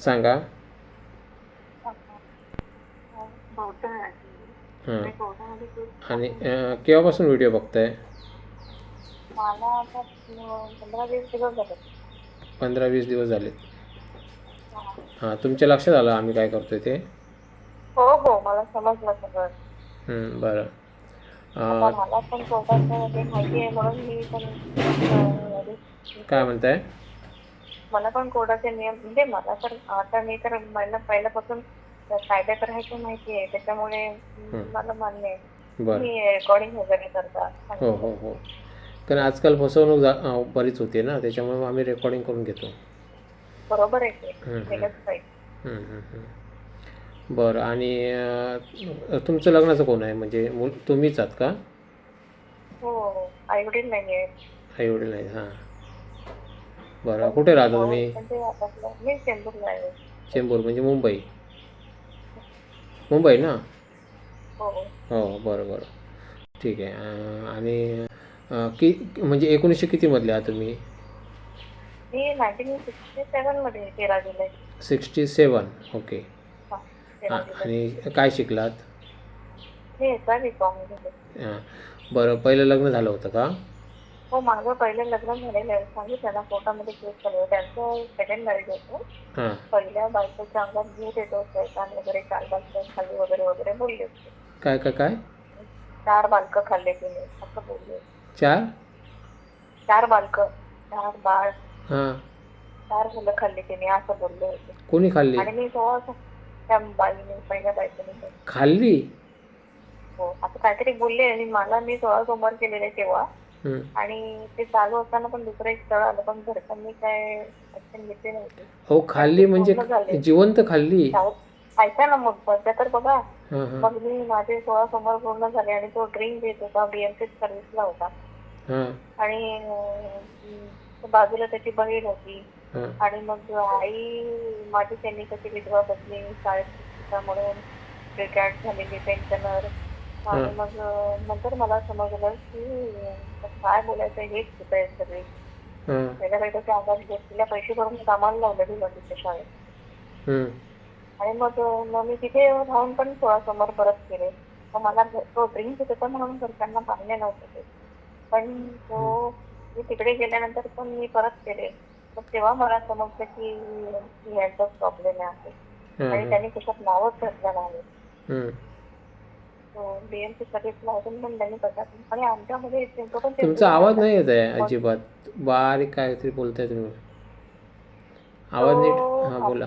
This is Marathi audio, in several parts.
सांगा. बौद्ध आहे. हां. मी बौद्धमध्ये खूप आणि टाकून केव्हापासून व्हिडिओ बघताय? मला आता 15-20 दिवस झाले. 15-20 दिवस झालेत. हां. हां, तुमच्या लक्षात आलं आम्ही काय करतोय ते? हो, हो. मला समजलं सगळं. बरं. आता अ, मला पण कोर्टाचं हे माहिती आहे म्हणून मी पण काय म्हणजे म्हणताय? मला पण कोर्टाचे नियम म्हणजे मला तर आता मी तर मला पहिल्यापासून कायद्यात राहायचं माहिती आहे. त्याच्यामुळे हं, मला मान्य आहे. बरं. तुम्ही रेकॉर्डिंग वगैरे करता हो, चांगलं हो, आहे. हो. कारण आजकाल फसवणूक बरीच होते ना, त्याच्यामुळे मग आम्ही रेकॉर्डिंग करून घेतो. बरोबर आहे ते. हं, हं. केलंच पाहिजे. हं, हं, हं. बरं. आणि तुमचं लग्नाचं कोण आहे? म्हणजे तुम्हीच आहात का? हो, हो. आई-वडील नाही आहेत. आई-वडील नाहीत. हां. बरं. पण कुठे राहता भाऊ तुम्ही? म्हणजे आपलं मी चेंबूरला आहे. चेंबूर म्हणजे मुंबई. मुंबई ना? हो, हो. हो, बरं, बरं. ठीक आहे. आणि म्हणजे 1900 कितीमधले आहात तुम्ही? मी 1967 मध्ये 13 जुलै. 67. ओके. हां, 13 जुलै. आणि काय शिकलात? मी एस-वाय-बी-कॉम केले. हां. बरं. पहिलं लग्न झालं होतं का? हो, माझं पहिलं लग्न झालेलं आहे. सांगितलं ना कोर्टामध्ये केस चालू आहे. त्यांचं सेकंड मॅरेज होतं. हां. पहिल्या बायकोच्या अंगात भूत येतो, शैतान वगैरे 4 बालकं खाल्ली वगैरे, वगैरे बोलले होते. काय, काय, काय? 4 बालकं खाल्ले तिने असं बोलले होते. 4? 4 बालकं, 4 बाळ, हां. 4 मुलं खाल्ली तिने असं बोलले होते. कोणी खाल्ली? आणि मी तेव्हा त्या बाईने पहिल्या बायकोने खाल्ली? हो, असं काहीतरी बोलले आणि मी सोमवार केलेले तेव्हा हं. आणि ते चालू असताना पण दुसरं एक स्थळ आलं, पण घरच्यांनी काय ॲक्शन घेतली नव्हती. अहो, आणि ते खाल्ली म्हणजे पूर्ण झाले. जिवंत खाल्ली? त्यावर ऐका ना मग सध्या तर बघा. हां, हां. मग मी माझे 16 सोमवार पूर्ण झाले आणि तो ड्रिंक घेत होता, BMC सर्व्हिसला होता. हां, आणि बाजूला त्याची बहीण होती. हां, आणि मग आई माझी त्यांनी कशी विधवा पत्नी, शाळेत शिक्षिका म्हणून रिटायर्ड झालेली पेन्शनर. हां, आणि मग नंतर मला समजलं की काय बोलायचं हेच चूक आहे सगळी. हां. पहिल्या बायकोच्या अंगात घेत तिला पैसे भरून कामाला लावलं दिलं तिच्या शाळेत. हं, आणि मग मी तिथे राहून पण 16 सोमवार परत केले. मग मला तो ड्रिंक घेत होता म्हणून घरच्यांना मान्य नव्हतं ते. पण हं, मी तिकडे गेल्यानंतर पण मी परत केले. मग तेव्हा मला समजलं की यांचाच प्रॉब्लेम आहे. हां, आणि हां. त्यांनी त्याच्यात नावच घातलं नाही. हं. BMC सर्व्हिसला अजून पण त्यांनी कशातून आणि आमच्यामध्ये तो पण तुमचा चेंबूरला आवाज राहिला. नाही येत आहे मग अजिबात. बारीक काहीतरी बोलताय तुम्ही. आवाज नीट तो हां, बोला.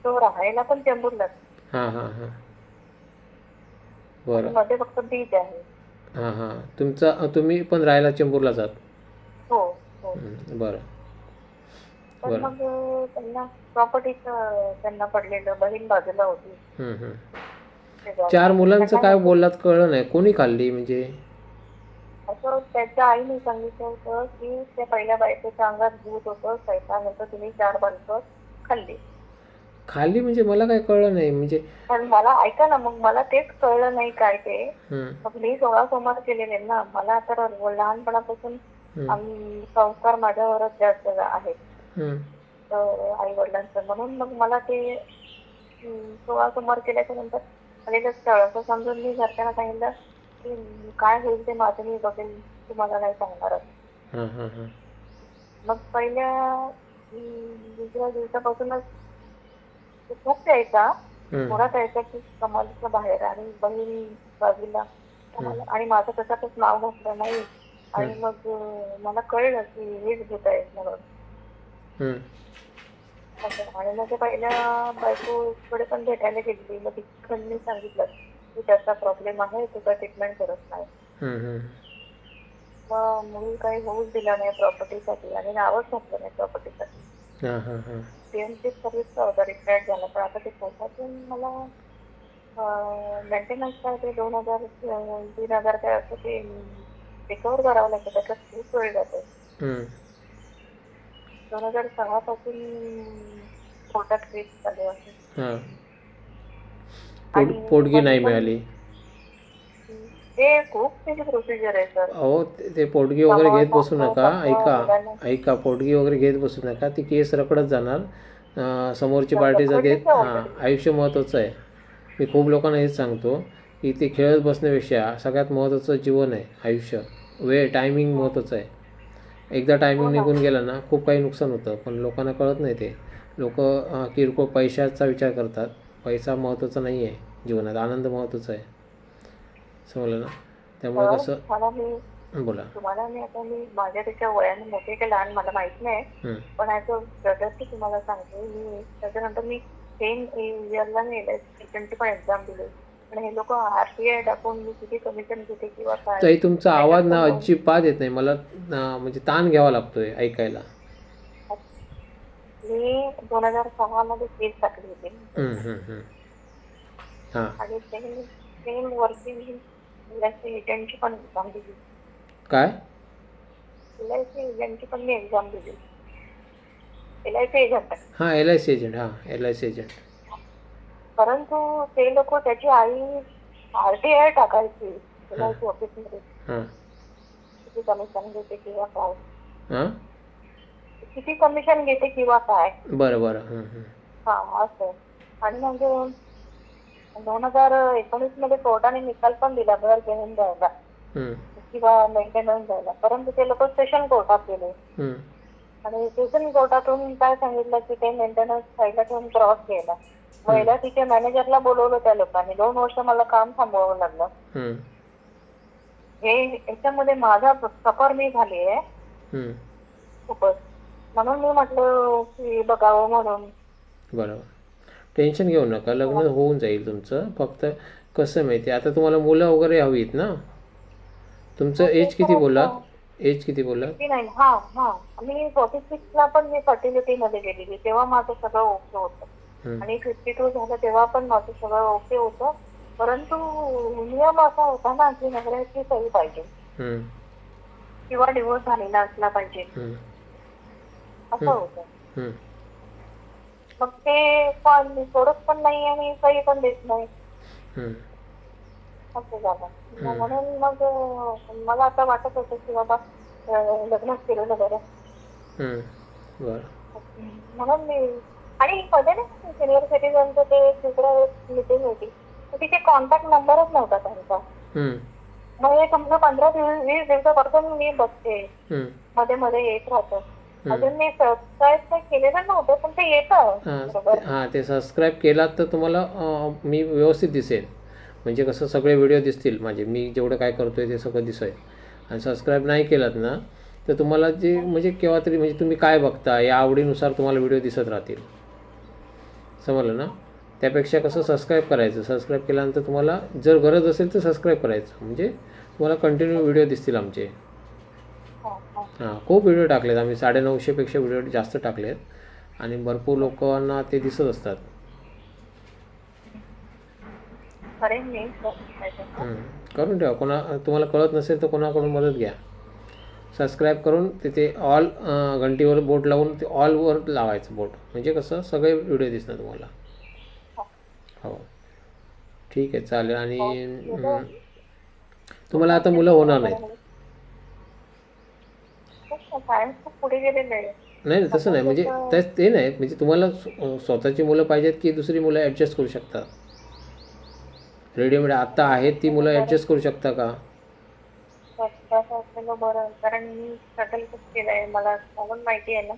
तो राहायला पण चेंबूरलाच हां, हां, हां. आणि बरं. मध्ये फक्त बीच आहे. हां, हां. तुम्ही पण राहायला चेंबूरलाच आहात? हो, हो. बरं, पण बरं. मग त्यांना प्रॉपर्टीचं त्यांना पडलेलं. बहीण बाजूला होती हं, हं. शेजारी. 4 मुलांचं त्यांना काय नको बोललात कळलं नाही. कोणी खाल्ली म्हणजे? असं त्याच्या आईने सांगितलं होतं की त्या पहिल्या बायकोच्या अंगात भूत होतं, शैतान होतं. तिने 4 बालकं खाल्ली. खाल्ली म्हणजे मला काय कळलं नाही म्हणजे. पण मला ऐका ना, मग मला तेच कळलं नाही काय ते. हं, मग मी 16 सोमवार केलेले ना. मला तर लहानपणापासून हं, संस्कार माझ्यावरच जास्त आहेत. हं, आई-वडिलांचं. म्हणून मग मला ते 16 सोमवार केल्याच्या नंतर आलेलं स्थळ असं समजून मी घरच्यांना सांगितलं की काय होईल ते माझं मी बघेन, तुम्हाला नाही सांगणार असं. हां, हां, हां. मग पहिल्या दुसऱ्या दिवसापासूनच तो खूप यायचा. हं, जोरात यायचा की कमालीच्या बाहेर आणि बहीण बाजूला हं, आम्हाला आणि माझं कशातच नाव घातलं नाही. हं, आणि मग मला कळलं की हेच भूत आहेत म्हणून. हं, असं आणि मग ते पहिल्या बायकोकडे पण भेटायला गेलेली. मग तिकडून सांगितलं की त्याचा प्रॉब्लेम आहे, तो काही ट्रीटमेंट करत नाही. हं, हं. मग मुली काही होऊच दिला नाही प्रॉपर्टीसाठी आणि नावच घातलं नाही प्रॉपर्टीसाठी. हां, हां, हां. BMC सर्व्हिसचा होता, रिटायर्ड झाला. पण आता ते कोर्टातून मला मेंटेनन्स काय ते 2000 3,000 काय असं ते रिकव्हर करावं लागतं. त्याच्यात खूप वेळ जातो. हं. 2006 पासून कोर्टात केस चालू आहे. हां. आणि पोटगी मध्ये नाही पण मिळाली. ते खूप त्याची प्रोसिजर आहे सर. अहो, ते पोटगी वगैरे घेत बसू समाजाचं नका. सगळं ऐका, मुलांना ऐका. पोटगी वगैरे घेत बसू नका. ती केस रखडत जाणार. समोरची पार्टी जाते. घडलीच आहे हां, already. आयुष्य महत्त्वाचं आहे. मी खूप लोकांना हेच सांगतो की ते खेळत बसण्यापेक्षा सगळ्यात महत्त्वाचं जीवन आहे, आयुष्य. वेळ, टायमिंग महत्त्वाचं आहे. एकदा हो टायमिंग ना. निघून गेला ना खूप काही नुकसान होतं, पण लोकांना कळत नाही ते. लोक किरकोळ पैशाचा विचार करतात. पैसा महत्त्वाचा नाही आहे जीवनात, आनंद महत्त्वाचा आहे. समजलं ना? त्यामुळे तर कसं. मला मी बोला. तुम्हाला मी माझ्यापेक्षा वयाने मोठे की लहान मला माहित नाही. हं. पण ॲज अ ब्रदरची तुम्हाला सांगते मी. त्याच्यानंतर मी सेम इयरला मी एजंटची पण एक्झाम दिली. पण हे लोक RTI टाकून मी किती कमिशन घेते किंवा काय ताई, तुमचा आवाज त्याच्यात ना पण अजिबात येत नाही मला. म्हणजे ताण घ्यावा लागतोय ऐकायला. मी 2006 मध्ये फीस टाकली होती. हं, हं, हं. हां. आणि सेम सेम वर्षी मी LIC एजंटची पण एक्झाम दिली. काय? LIC एजंटची पण मी एक्झाम दिली. LIC agent. हां, LIC एजंट. हां, LIC एजंट. परंतु ते लोक त्याची आई RTI टाकायची हां, LIC ऑफिसमध्ये. हां, किती कमिशन घेते किंवा काय, हां. किती कमिशन घेते किंवा काय. बरं, बरं. हं, हं. हा असं. आणि मग 2019 मध्ये कोर्टाने निकाल पण दिला घर घेऊन द्यायला हं, किंवा मेंटेनन्स द्यायला. परंतु ते लोक सेशन कोर्टात गेले हं, आणि सेशन कोर्टातून काय सांगितलं की ते मेंटेनन्स साईडला ठेवून क्रॉस केला. हं, महिला तिथे मॅनेजरला बोलवलं त्या लोकांनी. 2 वर्ष मला काम थांबवावं लागलं. हं, हे याच्यामध्ये माझा सफर मी झाली आहे हं. खूपच. म्हणून मी म्हटलं की बघावं म्हणून. बरोबर. टेन्शन घेऊ नका. लग्न होऊन जाईल तुमचं. फक्त कसं आहे माहिती आहे, आता तुम्हाला मुलं वगैरे हवी आहेत ना? तुमचं मग ते एज किती बोललात? करायचं. एज किती बोललात? 59. हा हा. मी 46 ला पण मी फर्टिलिटी मध्ये गेलेली. तेव्हा माझं सगळं ओके होतं. हं, आणि 52 झालं तेव्हा पण माझं सगळं ओके होतं. परंतु नियम असा होता ना की नवऱ्याची सही पाहिजे हं, किंवा डिवोर्स झालेला असला पाहिजे हं, असं हं, होतं. हं, मग ते पण मी सोडत पण नाही आणि सही पण देत नाही हं, असं झालं. हं, म्हणून मग मला आता वाटत होतं की बाबा लग्नच केलेलं बरं. हं. बरं. म्हणून मी आणि मध्ये ना सिनियर सिटीजनचं ते तिकडे मीटिंग होती. तर तिथे कॉन्टॅक्ट नंबरच नव्हता त्यांचा. हं, मग हे समजा 15-20 दिवसापासून मी बघते. हं. मध्ये मध्ये येत राहतं. हं. अजून मी सबस्क्राईब काही केलेलं नव्हतं पण ते येतं बरोबर. ते सबस्क्राईब केलात तर तुम्हाला मी व्यवस्थित दिसेल. म्हणजे कसं सगळे व्हिडिओ दिसतील माझे. मी जेवढं काय करतो आहे ते सगळं दिसेल. आणि सबस्क्राईब नाही केलात ना, तर तुम्हाला जे म्हणजे केव्हा तरी म्हणजे तुम्ही काय बघता या आवडीनुसार तुम्हाला व्हिडिओ दिसत राहतील. समजलं ना? त्यापेक्षा कसं सबस्क्राईब करायचं. सबस्क्राईब केल्यानंतर तुम्हाला जर गरज असेल तर सबस्क्राईब करायचं. म्हणजे तुम्हाला कंटिन्यू व्हिडिओ दिसतील आमचे. हा, हा. हां, खूप व्हिडिओ टाकलेत आम्ही. 950 पेक्षा व्हिडिओ जास्त टाकलेत आणि भरपूर लोकांना ते दिसत असतात. करेन मी त्याच्यात. करून ठेवा. तुम्हाला कळत नसेल तर कोणाकडून मदत घ्या. सबस्क्राईब करून तिथे ऑल घंटीवर बोट लावून ते ऑलवर लावायचं बोट. म्हणजे कसं सगळे व्हिडिओ दिसणार तुम्हाला. हो, ठीक आहे, चालेल. आणि तुम्हाला आता मुलं होणार नाहीत. सायन्स खूप पुढे गेलेलं आहे. नाही नाही, तसं नाही. म्हणजे ते नाही म्हणजे तुम्हाला स्वतःची मुलं पाहिजेत की दुसरी मुलं ॲडजस्ट करू शकता? रेडीमेड आत्ता आहेत ती मुलं ॲडजस्ट करू शकता का? तसं असलेलं बरं. कारण मी स्ट्रगल खूप केलंय. मला म्हणून माहिती आहे ना.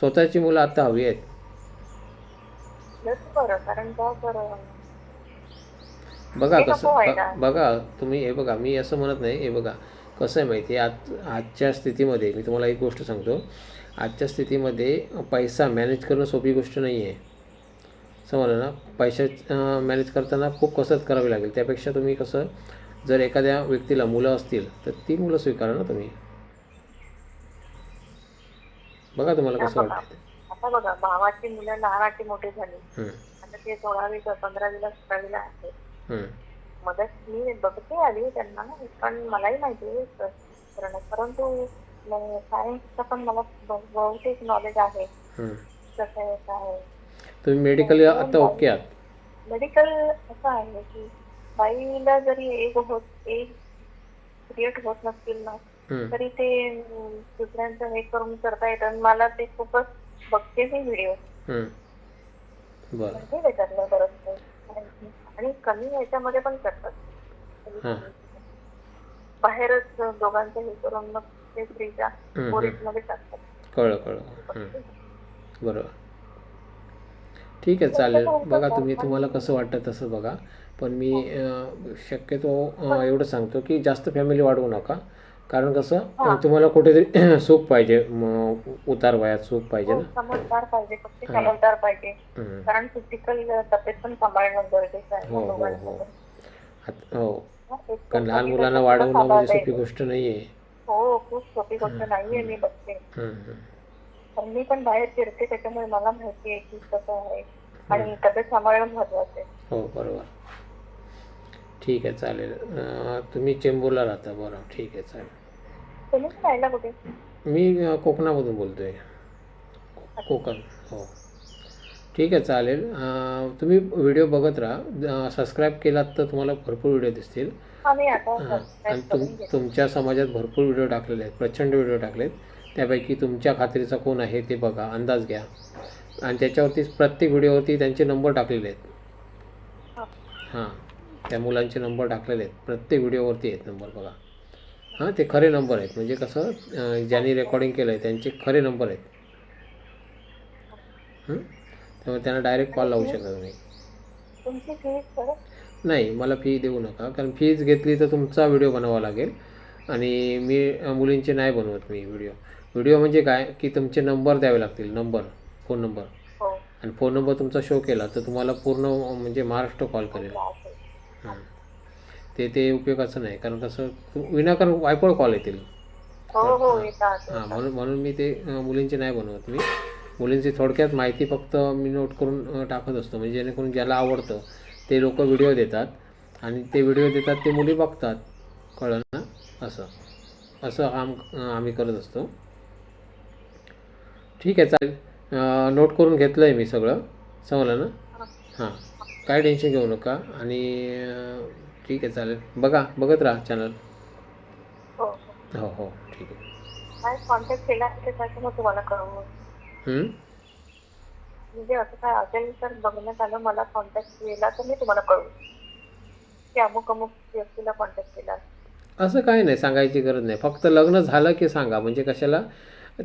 स्वतःची मुलं आत्ता हवी आहेत. तेच बरं. कारण का बरं बघा हे कसं नको व्हायला. बघा तुम्ही. हे बघा, मी असं म्हणत नाही. हे बघा कसं आहे माहिती आहे, आजच्या स्थितीमध्ये मी तुम्हाला एक गोष्ट सांगतो. आजच्या स्थितीमध्ये पैसा मॅनेज करणं सोपी गोष्ट नाही आहे. समजलं ना? पैसा मॅनेज करताना खूप कसरत करावी लागेल. त्यापेक्षा तुम्ही कसं, जर एखाद्या व्यक्तीला मुलं असतील तर ती मुलं स्वीकारा ना तुम्ही. बघा तुम्हाला कसं बघा वाटतं ते. आता बघा भावाची मुलं लहानाची मोठी झाली. हं, आता ते 16वी 15वीला 17वीला आहे. हं, मदत मी बघते आली त्यांना. पण मलाही माहिती आहे करणं. परंतु सायन्सचं पण मला बहुतेक नॉलेज आहे. हं. कसं आहे काय आहे. तुम्ही मेडिकली म्हणून आत्ता ओके आहात? मेडिकल असं आहे की बाईला जरी एग क्रिएट होत नसतील ना हं, तरी ते दुसऱ्यांचं हे करून करता येतं. मला ते खूपच बघते मी व्हिडिओ. बरं. म्हणजे त्याच्यातलं बरंच आणि कमी ह्याच्यामध्ये पण करतात. हां. बाहेरच दोघांचं हे करून मग ते फ्रीच्या बोरीजमध्ये टाकतात. कळलं. बरोबर. ठीक आहे, चालेल. बघा तुम्हाला कसं वाटतं तसं बघा. पण मी शक्यतो एवढं सांगतो की जास्त फॅमिली वाढवू नका. कारण कसं तुम्हाला कुठेतरी सुख पाहिजे, उतार वयात सुख पाहिजे ना. समजदार पाहिजे, फक्त समजदार पाहिजे. कारण फिजिकल तब्येत पण सांभाळणं गरजेचं आहे हो. दोघांचं. हो. कारण लहान मुलांना वाढवणं म्हणजे सोपी गोष्ट नाही आहे. हो, खूप सोपी गोष्ट नाहीये. मी बघते. पण मी पण बाहेर फिरते, त्याच्यामुळे मला माहिती आहे की कसं आहे आणि तब्येत सांभाळणं महत्वाचं आहे. हो, बरोबर. ठीक आहे, चालेल. तुम्ही चेंबूरला राहता. बरं, ठीक आहे, चालेल. तुम्ही राहायला कुठे? मी कोकणामधून बोलतो आहे. कोकण. हो. ठीक आहे, चालेल. तुम्ही व्हिडिओ बघत राहा. सबस्क्राईब केलात तर तुम्हाला भरपूर व्हिडिओ दिसतील. आणि तुमच्या समाजात भरपूर व्हिडिओ टाकलेले आहेत, प्रचंड व्हिडिओ टाकलेत. त्यापैकी तुमच्या खात्रीचा कोण आहे ते बघा, अंदाज घ्या. आणि त्याच्यावरती प्रत्येक व्हिडिओवरती त्यांचे नंबर टाकलेले आहेत. हां, त्या मुलांचे नंबर टाकलेले आहेत. प्रत्येक व्हिडिओवरती आहेत नंबर, बघा. हां, ते खरे नंबर आहेत. म्हणजे कसं ज्यांनी रेकॉर्डिंग केलं आहे त्यांचे खरे नंबर आहेत. त्यामुळे त्यांना डायरेक्ट कॉल लावू शकता तुम्ही. तुमची फीस नाही, मला फी देऊ नका. कारण फीज घेतली तर तुमचा व्हिडिओ बनवावा लागेल. आणि मी मुलींचे नाही बनवत मी व्हिडिओ म्हणजे काय की तुमचे नंबर द्यावे लागतील, फोन नंबर. आणि फोन नंबर तुमचा शो केला तर तुम्हाला पूर्ण म्हणजे महाराष्ट्र कॉल करेल. ते उपयोगाचं नाही. कारण कसं विनाकारण वायपळ कॉल येतील. म्हणून मी ते मुलींचे नाही बनवत. मी मुलींची थोडक्यात माहिती फक्त मी नोट करून टाकत असतो. म्हणजे जेणेकरून ज्याला आवडतं ते लोक व्हिडिओ देतात आणि ते व्हिडिओ देतात ते मुली बघतात. कळलं ना? असं काम आम्ही करत असतो. ठीक आहे, चालेल. नोट करून घेतलं आहे मी सगळं. समजलं ना? हां, काय टेन्शन घेऊ नका. आणि ठीक आहे, चालेल. बघत राहा चॅनल. हो, ठीक आहे. कॉन्टॅक्ट केला मग तुम्हाला कळवू. म्हणजे असं काय असेल तर बघण्यात आलं, मला कॉन्टॅक्ट केला तर मी तुम्हाला कळवू की अमुक व्यक्तीला कॉन्टॅक्ट केला. असं काही नाही, सांगायची गरज नाही. फक्त लग्न झालं की सांगा. म्हणजे कशाला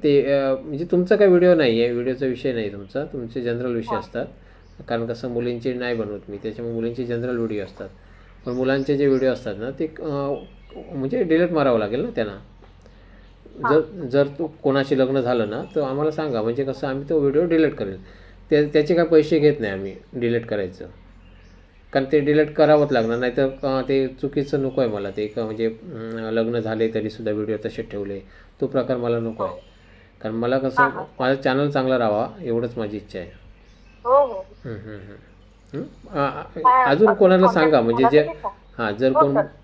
ते म्हणजे तुमचा काही व्हिडिओ नाही आहे, व्हिडिओचा विषय नाही तुमचे जनरल विषय असतात. कारण कसं मुलींचे नाही बनवत मी, त्याच्यामुळे मुलींचे जनरल व्हिडिओ असतात. पण मुलांचे जे व्हिडिओ असतात ना ते म्हणजे डिलीट मारावं लागेल ना त्यांना. जर तो कोणाशी लग्न झालं ना तर आम्हाला सांगा. म्हणजे कसं आम्ही तो व्हिडिओ डिलीट करेल. त्याचे काय पैसे घेत नाही आम्ही डिलीट करायचं. कारण ते डिलीट करावंच लागणार, नाहीतर ते चुकीचं नको आहे मला. ते म्हणजे लग्न झाले तरीसुद्धा व्हिडिओ तसे ठेवले, तो प्रकार मला नको आहे. कारण मला कसं माझं चॅनल चांगला राहावा एवढंच माझी इच्छा आहे. अजून कोणाला सांगा. म्हणजे जर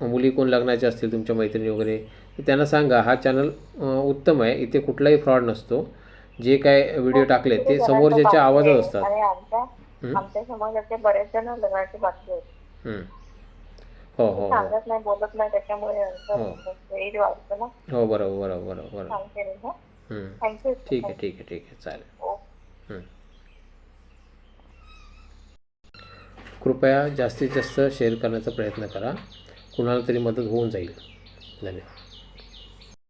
मुली कोण लग्नाचे असतील तुमच्या मैत्रिणी वगैरे तर त्यांना सांगा हा चॅनल उत्तम आहे. इथे कुठलाही फ्रॉड नसतो. जे काय व्हिडिओ टाकले ते समोरच्याच्या आवाजच असतात. आमच्या समाजाचे बरेच जण लग्नाची बाकी आहेत. हो, सांगत नाही, बोलत नाही, त्याच्यामुळे बरोबर. थँक्यू. ठीक आहे, चालेल. कृपया जास्तीत जास्त शेअर करण्याचा प्रयत्न करा. कुणाला तरी मदत होऊन जाईल. धन्यवाद.